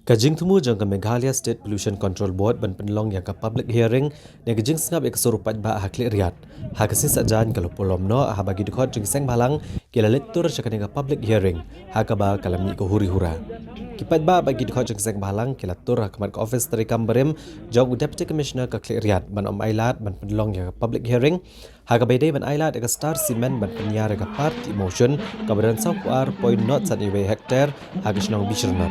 Kajing temu jangka Meghalaya State Pollution Control Board ban penlong yang ke public hearing ne kajing sengap ek sorupat ba hakli riat. Ha kesin sajan kalau Pulom no ha bagi dikot jing seng balang kila lektur chakan ke public hearing ha ka ba kalami ko Huri Hura. Kipat ba bagi dikot jing seng balang kila tur hakmat ke office dari Kambarim jawab Deputy Commissioner ke kli riat ban ailat ban penlong yang ke public hearing ha ka baidai ban ailat ke Star Cement ban penyar ke party motion kabaran saukuar point not san iwe hektar ha ke senang bisernot.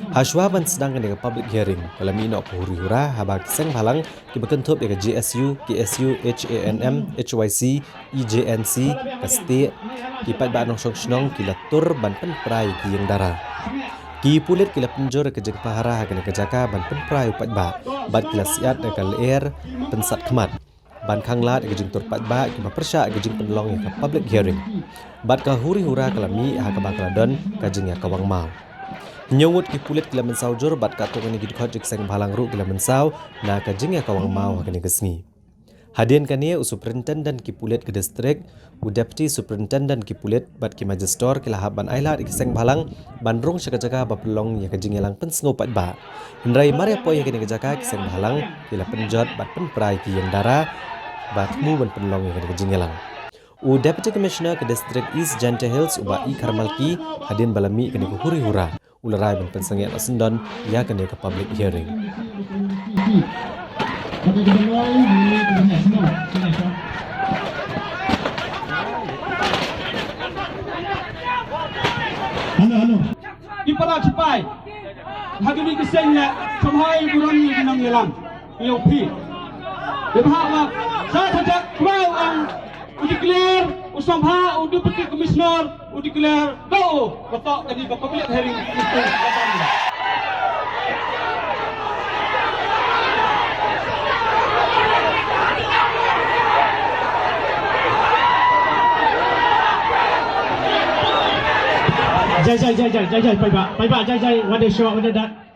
Hashwaban sedang dengan public hearing dalam minok Huri Hura habak seng balang ki berkentup dengan GSU, KSU, HANM, HYC, EJNC, Kasti, kipat ba nong song ki latur ban penprai ki yang dara. Ki pulit ki penjor ke jeng pahara hagan ke jaka ban penprai upat ba, bat ki siat dengan air pensat kemat. Ban kanglat ke jeng turpat ba ki persya ke jeng penlong ke public hearing. Bat ka Huri Hura kalami ha ka bakladon ka jeng ya kawang mau. Ngut ki pulit kila Mynsaw jur bat katung ni gidkhot jik seng balang ru kila Mynsaw na ka jing ya kawang mau kani gesngi. Hadian kani superintendent ki pulit ke distrik u deputy superintendent ki pulit bat ki magister kila haban ailat ki seng balang bandrung jaga-jaga bapelong ya ka jing yalang pensngo pat ba. Hendrai mare poy kani ka jaga ki seng balang kila penjot bat penprai ki yang dara bat mu ban penlong ya ka jing yalang. U Deputy Commissioner ke distrik East Janta Hills uba I Karmalki hadian balami kani ko Huri Hura. Ularai ban pensengiat asendon ya kena ke public hearing. Halo. Di para cipai. Hagini kesengnya sampai bulan ni nang yelang. Yopi. Debawa saya saja kau ang declare usam ha Deputy Commissioner declare go betok tadi public hearing itu. Jai, bye bye, jai, what they show, what they that.